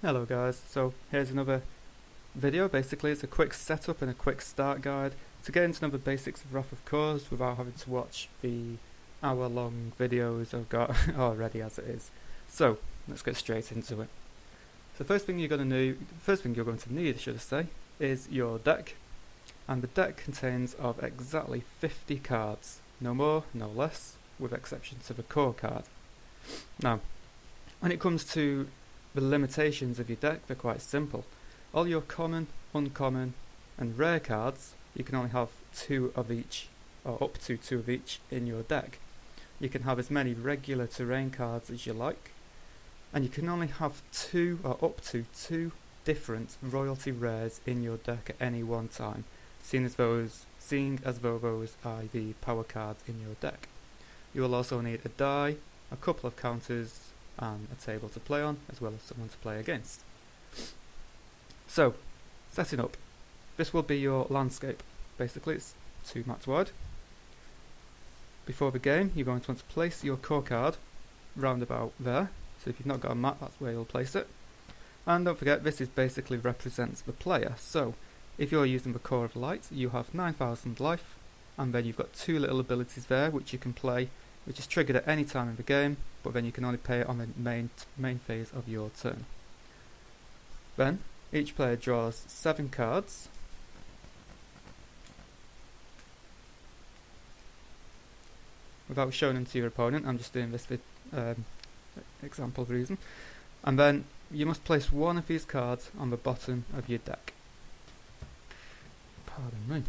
Hello guys, so here's another video. Basically it's a quick setup and a quick start guide to get into another basics of Wrath of Kors without having to watch the hour-long videos I've got already as it is. So let's get straight into it. So first thing you're going to need, should I say, is your deck, and the deck contains of exactly 50 cards, no more, no less, with exceptions of a core card. Now, when it comes to the limitations of your deck, they're quite simple. All your common, uncommon and rare cards, you can only have 2 of each, or up to 2 of each in your deck. You can have as many regular terrain cards as you like, and you can only have 2 or up to 2 different royalty rares in your deck at any one time, seeing as though those are the power cards in your deck. You will also need a die, a couple of counters, and a table to play on, as well as someone to play against. So, setting up. This will be your landscape. Basically, it's 2 maps wide. Before the game, you're going to want to place your core card round about there. So if you've not got a map, that's where you'll place it. And don't forget, this basically represents the player. So, if you're using the Core of Light, you have 9,000 life, and then you've got 2 little abilities there which you can play, which is triggered at any time in the game, but then you can only play it on the main phase of your turn. Then, each player draws 7 cards. Without showing them to your opponent, I'm just doing this for example reason. And then, you must place one of these cards on the bottom of your deck. Pardon me.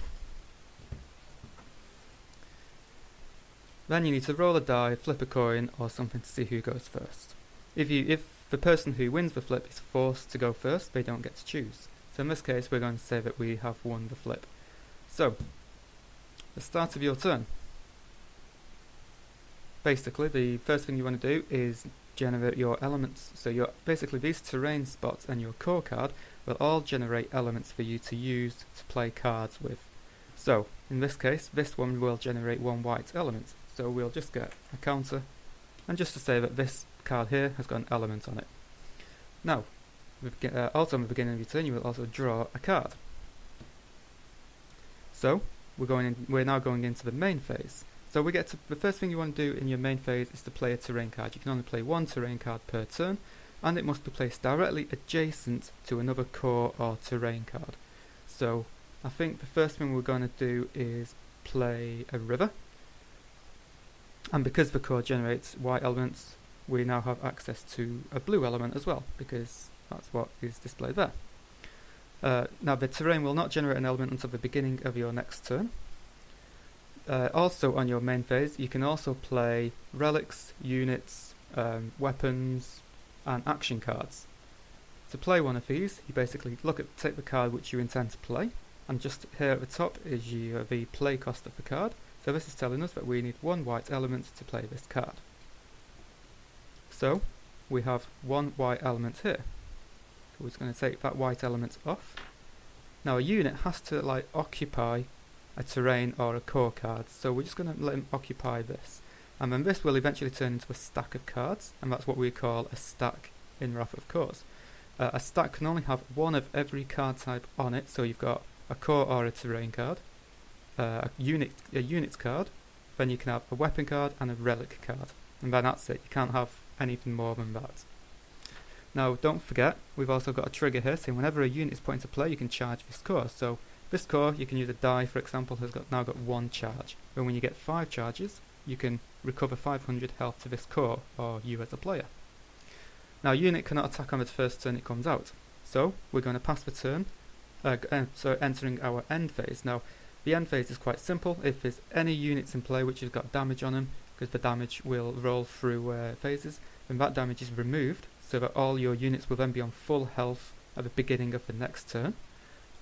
Then you need to roll a die, flip a coin, or something to see who goes first. If the person who wins the flip is forced to go first, they don't get to choose. So in this case, we're going to say that we have won the flip. So, the start of your turn. Basically, the first thing you want to do is generate your elements. So basically these terrain spots and your core card will all generate elements for you to use to play cards with. So, in this case, this one will generate 1 white element. So we'll just get a counter, and just to say that this card here has got an element on it. Now, also at the beginning of your turn, you will also draw a card. So, we're now going into the main phase. So the first thing you want to do in your main phase is to play a terrain card. You can only play 1 terrain card per turn, and it must be placed directly adjacent to another core or terrain card. So, I think the first thing we're going to do is play a river. And because the core generates white elements, we now have access to a blue element as well, because that's what is displayed there. Now the terrain will not generate an element until the beginning of your next turn. Also on your main phase, you can also play relics, units, weapons, and action cards. To play one of these, you basically take the card which you intend to play, and just here at the top is the play cost of the card. So this is telling us that we need 1 white element to play this card. So we have 1 white element here. So we're just going to take that white element off. Now a unit has to occupy a terrain or a core card, so we're just going to let him occupy this. And then this will eventually turn into a stack of cards, and that's what we call a stack in Wrath of Kors. A stack can only have 1 of every card type on it, so you've got a core or a terrain card, a unit card, then you can have a weapon card and a relic card, and then that's it. You can't have anything more than that. Now don't forget, we've also got a trigger here saying whenever a unit is put into play, you can charge this core. So this core, you can use a die, for example, has now got 1 charge. But when you get 5 charges, you can recover 500 health to this core, or you as a player. Now a unit cannot attack on the first turn it comes out, so we're going to pass the turn, so entering our end phase. Now the end phase is quite simple. If there's any units in play which has got damage on them, because the damage will roll through phases, then that damage is removed, so that all your units will then be on full health at the beginning of the next turn.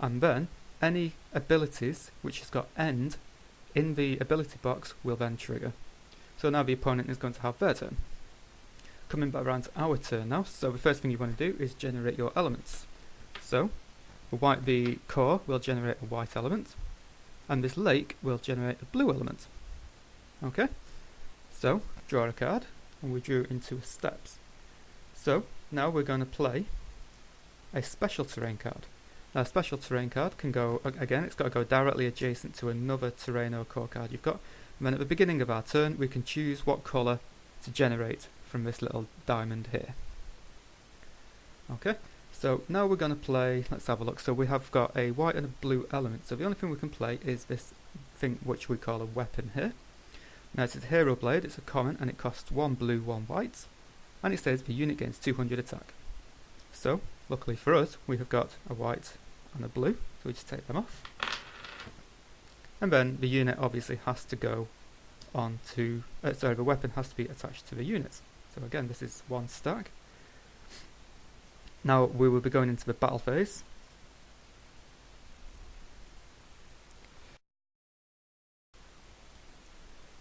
And then any abilities which has got end in the ability box will then trigger. So now the opponent is going to have their turn. Coming back around to our turn now, so the first thing you want to do is generate your elements. So the core will generate a white element, and this lake will generate a blue element. Okay, so draw a card, and we drew into steps. So now we're going to play a special terrain card. Now, a special terrain card can go, again, it's got to go directly adjacent to another terrain or core card you've got. And then at the beginning of our turn, we can choose what colour to generate from this little diamond here. Okay, so now we're going to play, let's have a look. So we have got a white and a blue element. So the only thing we can play is this thing which we call a weapon here. Now it's a hero blade, it's a common, and it costs 1 blue, 1 white. And it says the unit gains 200 attack. So, luckily for us, we have got a white and a blue, so we just take them off. And then the unit obviously has to go on to, the weapon has to be attached to the unit. So again, this is 1 stack. Now we will be going into the battle phase.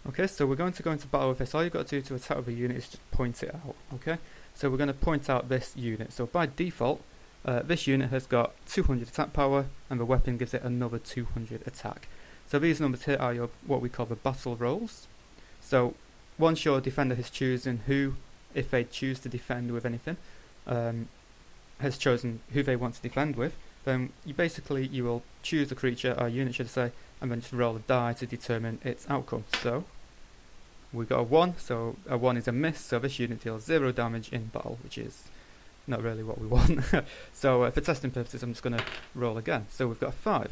Okay, so we're going to go into battle with this. All you've got to do to attack with a unit is just point it out. Okay, so we're going to point out this unit. So by default, this unit has got 200 attack power, and the weapon gives it another 200 attack. So these numbers here are your what we call the battle rolls. So once your defender has chosen who, if they choose to defend with anything, has chosen who they want to defend with, then you will choose a creature, or unit should I say, and then just roll a die to determine its outcome. So we got a 1, so a 1 is a miss, so this unit deals 0 damage in battle, which is not really what we want. So for testing purposes, I'm just going to roll again. So we've got a 5.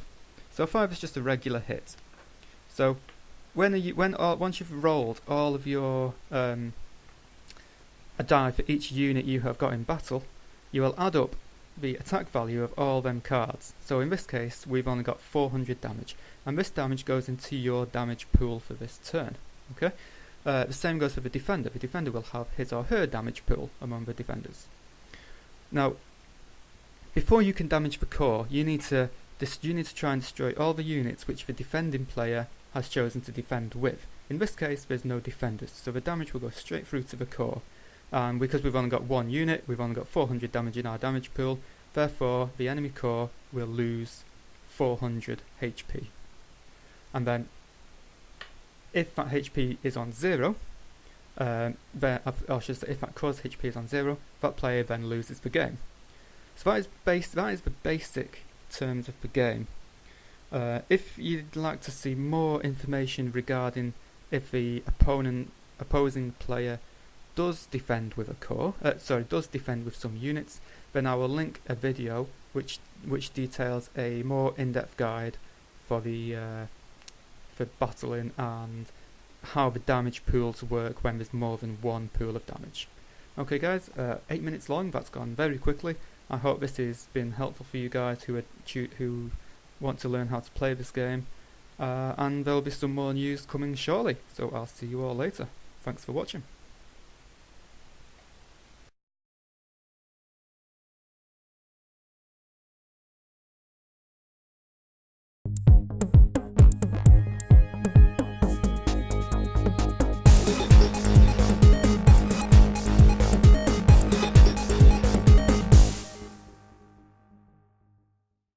So a 5 is just a regular hit. So once you've rolled all of your a die for each unit you have got in battle, you will add up the attack value of all them cards. So in this case, we've only got 400 damage, and this damage goes into your damage pool for this turn. Okay. The same goes for the defender. The defender will have his or her damage pool among the defenders. Now, before you can damage the core, you need to try and destroy all the units which the defending player has chosen to defend with. In this case, there's no defenders, so the damage will go straight through to the core. And because we've only got 1 unit, we've only got 400 damage in our damage pool. Therefore, the enemy core will lose 400 HP. And then, if that HP is on 0, or should I say, if that core's HP is on 0, that player then loses the game. So that is the basic terms of the game. If you'd like to see more information regarding if the opposing player does defend with a core, does defend with some units, then I will link a video which details a more in-depth guide for for battling and how the damage pools work when there's more than 1 pool of damage. Okay guys, 8 minutes long, that's gone very quickly. I hope this has been helpful for you guys who want to learn how to play this game, and there will be some more news coming shortly, so I'll see you all later. Thanks for watching.